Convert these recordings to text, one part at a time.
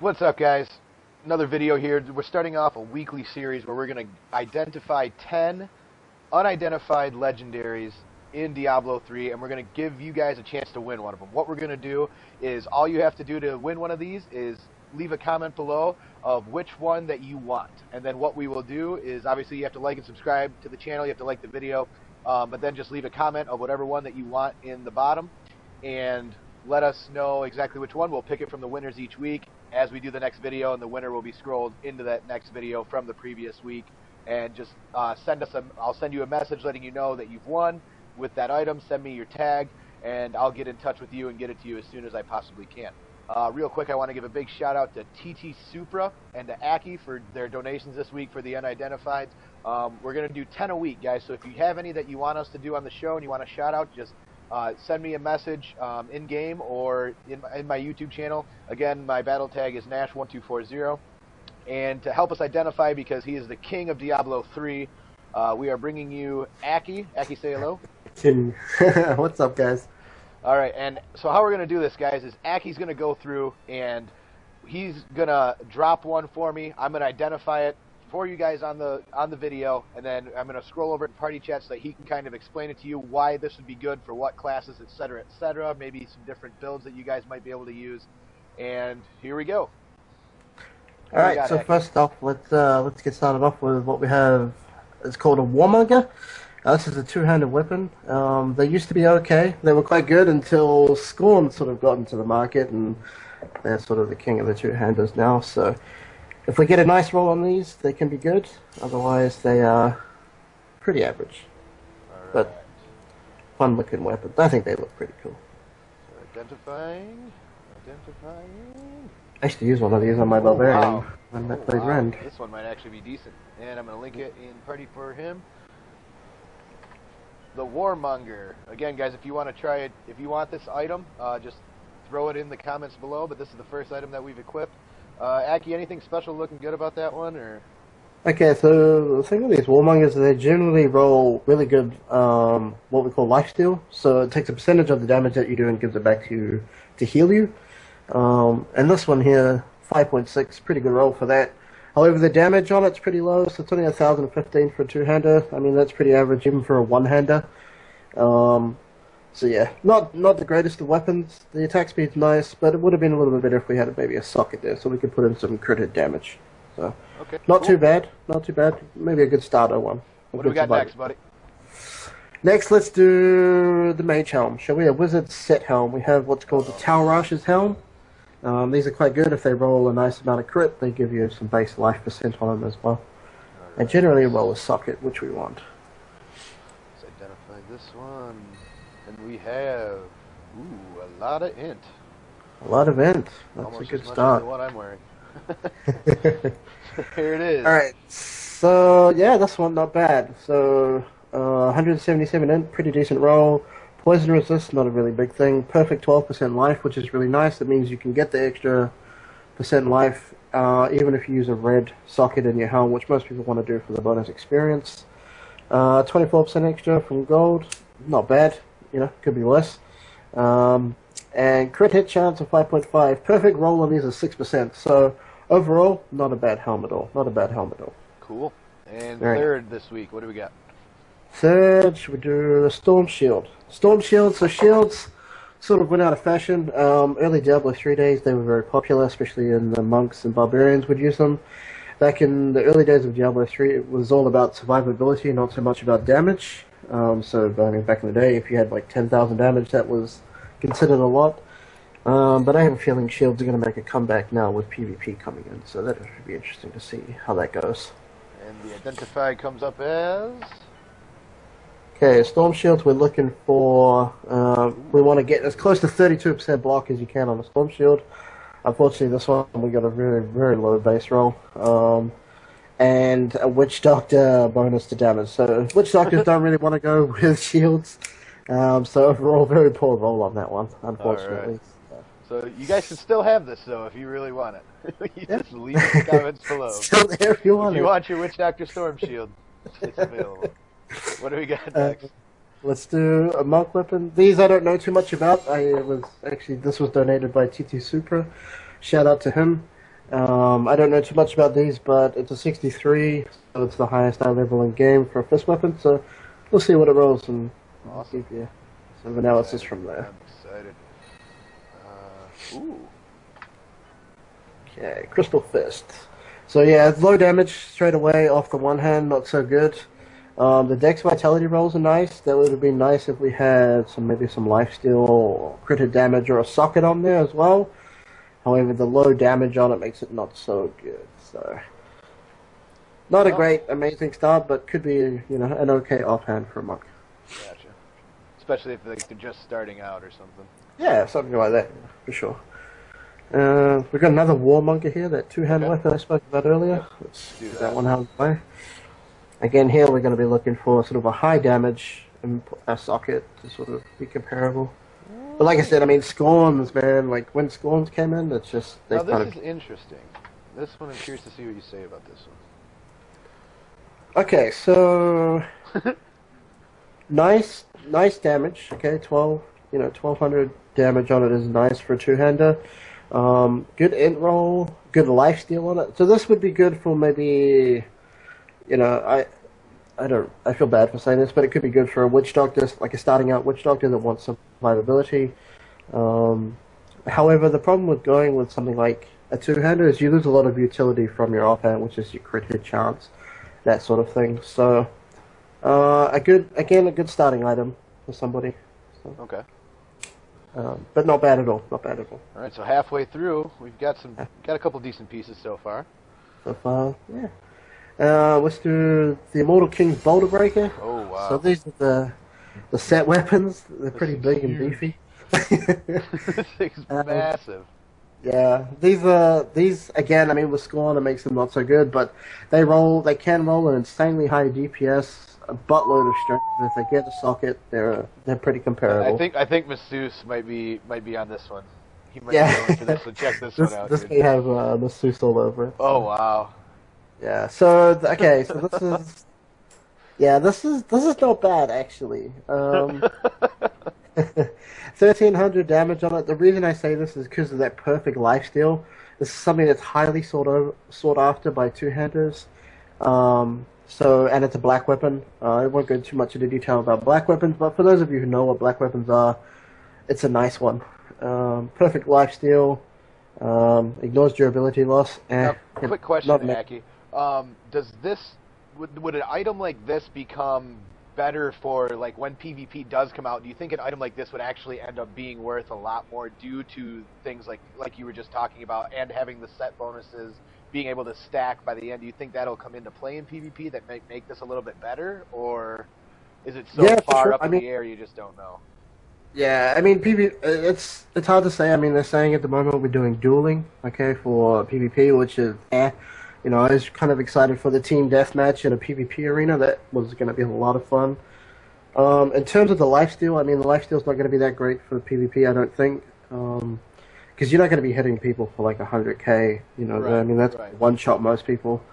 What's up, guys? Another video here. We're starting off a weekly series where we're going to identify 10 unidentified legendaries in Diablo 3, and we're going to give you guys a chance to win one of them. What we're going to do is all you have to do to win one of these is leave a comment below of which one that you want. And then what we will do is, obviously, you have to like and subscribe to the channel. You have to like the video, but then just leave a comment of whatever one that you want in the bottom, and let us know exactly which one. We'll pick it from the winners each week as we do the next video, and the winner will be scrolled into that next video from the previous week. And just send us I'll send you a message letting you know that you've won with that item. Send me your tag, and I'll get in touch with you and get it to you as soon as I possibly can. Real quick, I want to give a big shout out to TT Supra and to Akky for their donations this week for the unidentifieds. We're going to do 10 a week, guys, so if you have any that you want us to do on the show and you want a shout out, just send me a message in-game or in my YouTube channel. Again, my battle tag is Nash1240. And to help us identify, because he is the king of Diablo 3, we are bringing you Akky. Akky, say hello. What's up, guys? All right, and so how we're going to do this, guys, is Akky's going to go through, and he's going to drop one for me. I'm going to identify it for you guys on the video, and then I'm going to scroll over to party chat so that he can kind of explain it to you why this would be good for what classes, etc., maybe some different builds that you guys might be able to use. And here we go. All right, so first off, let's get started off with what we have. It's called a Warmonger. This is a two-handed weapon. They used to be okay. They were quite good until Scorn sort of got into the market, and they're sort of the king of the two-handers now. So if we get a nice roll on these, they can be good. Otherwise, they are pretty average. Right. But fun-looking weapons. I think they look pretty cool. So identifying. I used to use one of these on my barbarian Wow. when I played Rend. This one might actually be decent. And I'm going to link it in party for him. The Warmonger. Again, guys, if you want to try it, if you want this item, just throw it in the comments below. But this is the first item that we've equipped. Akky, anything special looking good about that one? Or? Okay, so the thing with these Warmongers is they generally roll really good, what we call lifesteal. So it takes a percentage of the damage that you do and gives it back to you to heal you. And this one here, 5.6, pretty good roll for that. However, the damage on it's pretty low, so it's only 1,015 for a two-hander. I mean, that's pretty average even for a one-hander. So yeah, not the greatest of weapons. The attack speed's nice, but it would have been a little bit better if we had maybe a socket there, so we could put in some crit hit damage. So okay, not cool. too bad, not too bad. Maybe a good starter one. What do we got next, buddy? Next, let's do the Mage Helm. Shall we? A Wizard set helm. We have what's called the Talrash's Helm. These are quite good. If they roll a nice amount of crit, they give you some base life percent on them as well. Right. And generally roll a socket, which we want. Let's identify this one. And we have, a lot of int. A lot of int. That's almost a good as much start. as what I'm wearing. Here it is. Alright, so yeah, this one not bad. So 177 int, pretty decent roll. Poison resist, not a really big thing. Perfect 12% life, which is really nice. That means you can get the extra percent life even if you use a red socket in your helm, which most people want to do for the bonus experience. 24% extra from gold, not bad. You know, could be less. And crit hit chance of 5.5. Perfect roll on these is 6%. So overall, not a bad helm at all. Not a bad helm at all. Cool. And Very third this week, what do we got? Third, should we do a Storm Shield? Storm Shield, so shields sort of went out of fashion. Early Diablo 3 days, they were very popular, especially in the monks and barbarians would use them. Back in the early days of Diablo 3, it was all about survivability, not so much about damage. So, I mean, back in the day, if you had like 10,000 damage, that was considered a lot. But I have a feeling shields are going to make a comeback now with PvP coming in, so that should be interesting to see how that goes. And the identify comes up as... Okay, Storm Shields, we're looking for, we want to get as close to 32% block as you can on a Storm Shield. Unfortunately, this one, we got a very, very low base roll. And a Witch Doctor bonus to damage. So, Witch Doctors don't really want to go with shields. So, overall, very poor roll on that one, unfortunately. Right. So, you guys can still have this, though, if you really want it. You just leave the comments below. Still there if you want it. If you want your Witch Doctor Storm Shield, it's available. What do we got next? Let's do a monk weapon. These I don't know too much about. This was donated by TT Supra. Shout out to him. I don't know too much about these, but it's a 63, so it's the highest eye level in game for a fist weapon. So we'll see what it rolls, and I'll Awesome. give you some analysis Excited. from there. I'm excited. Ooh. Okay, Crystal Fist. So yeah, it's low damage straight away off the one hand, not so good. The Dex Vitality rolls are nice. That would have been nice if we had maybe some lifesteal or critted damage or a socket on there as well. However, the low damage on it makes it not so good. So not a Well, great, amazing start, but could be an okay offhand for a monk. gotcha. Especially if like, they're just starting out or something. Yeah, something like that for sure. We've got another Warmonger here, that two-hand Okay. weapon I spoke about earlier. Yep. Let's Do get that. that one out of the way. Again, here we're going to be looking for sort of a high damage socket to sort of be comparable. But like I said, I mean, Scorns, man, like when Scorns came in, it's just, they Now kind this of... is interesting. This one, I'm curious to see what you say about this Okay, so one. nice damage. Okay, 1200 damage on it is nice for a two-hander. Good int roll, good lifesteal on it. So this would be good for maybe, I feel bad for saying this, but it could be good for a witch doctor, like a starting out witch doctor that wants some survivability. However, the problem with going with something like a two-hander is you lose a lot of utility from your offhand, which is your crit hit chance, that sort of thing. So, a good starting item for somebody. So, Okay. but not bad at all. Not bad at all. All right. So halfway through, we've got a couple decent pieces so far. So far, yeah. Let's do the Immortal King's Boulder Breaker. Oh wow. So these are the set weapons. They're This pretty is big and huge. beefy. This thing's massive. Yeah, these again. I mean, with Scorn, it makes them not so good, but they can roll an insanely high DPS, a buttload of strength. If they get a socket, they're pretty comparable. I think Masseuse might be on this one. He might Yeah, be going for this. So check this one out, this dude. may have masseuse all over it. Oh wow. Yeah. So okay. So this is this is not bad actually. 1300 damage on it. The reason I say this is because of that perfect lifesteal. This is something that's highly sought after by two-handers. And it's a black weapon. I won't go into too much into detail about black weapons, but for those of you who know what black weapons are, it's a nice one. Perfect lifesteal. Ignores durability loss. Now, quick question, not Akky. Does this would an item like this become better for like when PvP does come out? Do you think an item like this would actually end up being worth a lot more due to things like you were just talking about and having the set bonuses, being able to stack by the end? Do you think that'll come into play in PvP that might make this a little bit better, or is it so Yeah, for far sure. up I in mean, the air you just don't know? yeah, I mean, it's hard to say. I mean, they're saying at the moment we're doing dueling, okay, for PvP, which is I was kind of excited for the team deathmatch in a PvP arena. That was going to be a lot of fun. In terms of the lifesteal, I mean, the lifesteal's not going to be that great for PvP, I don't think, because you're not going to be hitting people for like 100k. Right, I mean, that's right. one shot most people.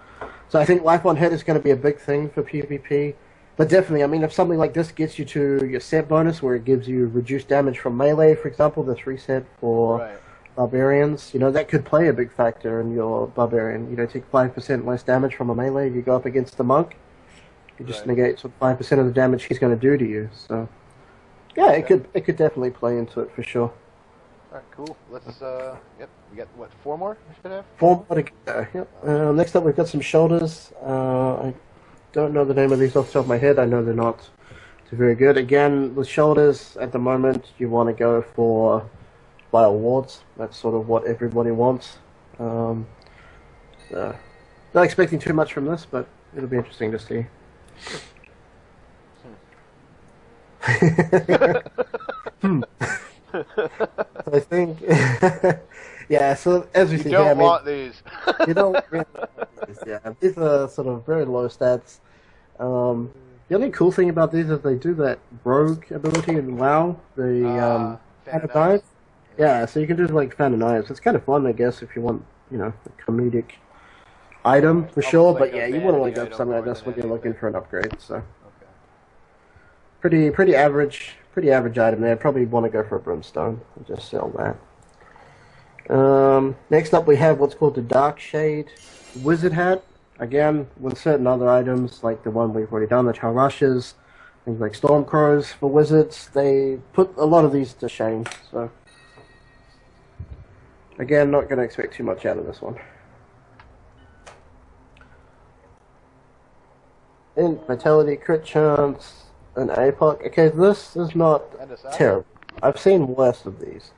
So I think life on hit is going to be a big thing for PvP. But definitely, I mean, if something like this gets you to your set bonus, where it gives you reduced damage from melee, for example, the 3 set for Right. barbarians, that could play a big factor in your barbarian. Take 5% less damage from a melee if you go up against the monk. You just Right. negate sort of 5% of the damage he's going to do to you. So, yeah, Okay. it could definitely play into it for sure. All right, cool. Let's yep. We got what, 4 more? We should have. Four more to go. Yep. Next up, we've got some shoulders. I don't know the name of these off the top of my head. I know they're not too very good. Again, with shoulders, at the moment, you want to go for vile wards. That's sort of what everybody wants. Not expecting too much from this, but it'll be interesting to see. I think, yeah. So as we You see don't here, I mean, want these. you don't really want these, yeah. These are sort of very low stats. The only cool thing about these is they do that rogue ability in WoW, the Fan Fan of of Knives. Knives. Yeah, so you can do like Fan of Knives. It's kind of fun, I guess, if you want, a comedic item for Almost sure. like But a yeah, you want to vanity look up item something like more this than when you're looking anything. for an upgrade. So Okay. pretty average item there. Probably want to go for a Brimstone and just sell that. Next up we have what's called the Dark Shade Wizard Hat. Again, with certain other items, like the one we've already done, the Charushes, things like Stormcrows for wizards, they put a lot of these to shame, so... Again, not going to expect too much out of this one. In Vitality, Crit Chance, and APOC. Okay, this is not terrible. I've seen worse of these.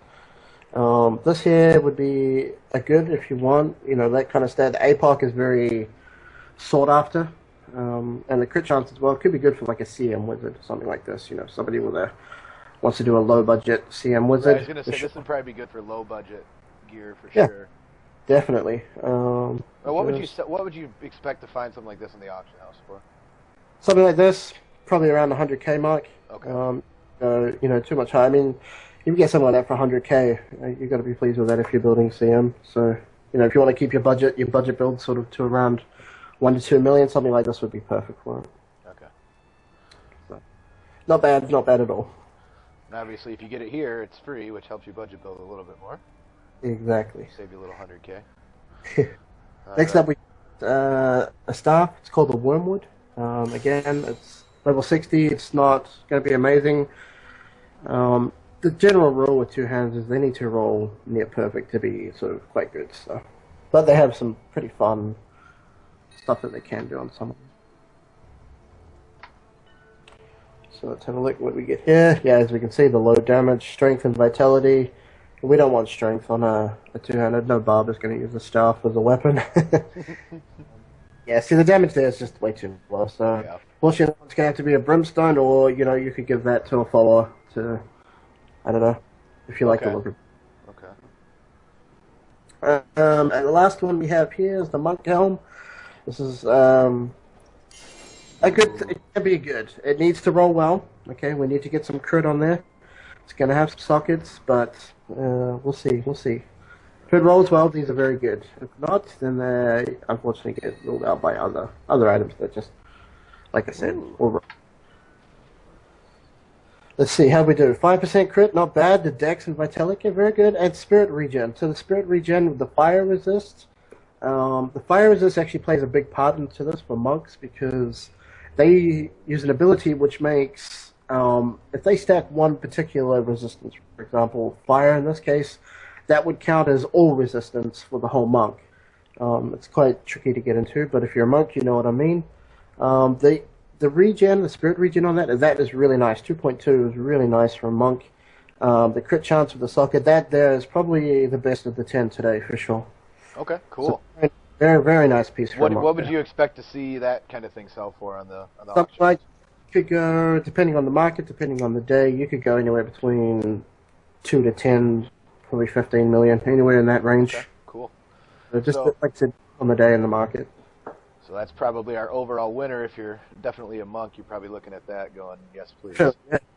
This here would be a good if you want, you know, that kind of stat. The APOC is very sought after. And the Crit Chance as well could be good for like a CM wizard or something like this. You know, somebody with a wants to do a low budget CM wizard. Right, I was going to say, this would probably be good for low budget gear for sure. Definitely. Well, what would you expect to find something like this in the auction house for? Something like this, probably around the 100k mark. Okay. You know, too much high. I mean, if you get something like that for 100k, you've got to be pleased with that if you're building CM. So, you know, if you want to keep your budget build sort of to around 1 to 2 million, something like this would be perfect for it. Okay. So, not bad at all. And obviously, if you get it here, it's free, which helps you budget build a little bit more. Exactly. Save you a little 100k. Next up, we a staff. It's called the Wormwood. Again, it's level 60. It's not going to be amazing. The general rule with two hands is they need to roll near perfect to be sort of quite good. So, but they have some pretty fun stuff that they can do on some of them. So let's have a look what we get here. Yeah, as we can see, the low damage, strength, and vitality. We don't want strength on a two-handed. No barber's going to use the staff as a weapon. Yeah, see, the damage there is just way too low. So, yeah. Fortunately, it's going to have to be a Brimstone, or, you know, you could give that to a follower to, I don't know, if you like the look of it. Okay. And the last one we have here is the Monk Helm. This is a good, it can be good. It needs to roll well. Okay, we need to get some crit on there. It's going to have some sockets, but we'll see. If it rolls well, these are very good. If not, then they unfortunately get ruled out by other items that just, like I said, will. Let's see how we do. 5% crit, not bad. The Dex and Vitality are very good, and Spirit Regen. So the Spirit Regen with the Fire Resist. The Fire Resist actually plays a big part into this for monks because they use an ability which makes if they stack one particular resistance, for example, fire in this case, that would count as all resistance for the whole monk. It's quite tricky to get into, but if you're a monk, you know what I mean. The regen, the spirit regen on that is really nice. 2.2 is really nice for a monk. The crit chance with the socket, that there is probably the best of the 10 today for sure. Okay, cool. So, very, very nice piece for a monk. What would you expect to see that kind of thing sell for on the auction? Like, you could go, depending on the market, depending on the day, you could go anywhere between 2 to 10, probably 15 million, anywhere in that range. Okay, cool. So just like I said, on the day in the market. So that's probably our overall winner. If you're definitely a monk, you're probably looking at that going, yes, please. Sure.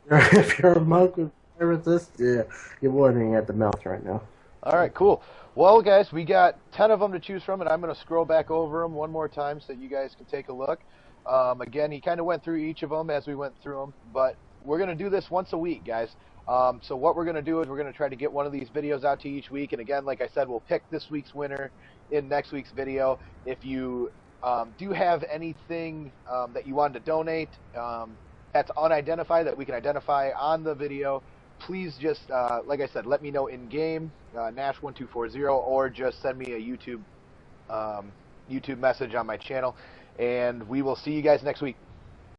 If you're a monk with fire resist, yeah, you're watering at the mouth right now. All right, cool. Well, guys, we got 10 of them to choose from, and I'm going to scroll back over them one more time so that you guys can take a look. Again, he kind of went through each of them as we went through them, but we're going to do this once a week, guys. So what we're going to do is we're going to try to get one of these videos out to each week, and again, like I said, we'll pick this week's winner in next week's video. If you do have anything that you wanted to donate that's unidentified that we can identify on the video, please just, like I said, let me know in-game, Nash1240, or just send me a YouTube message on my channel, and we will see you guys next week.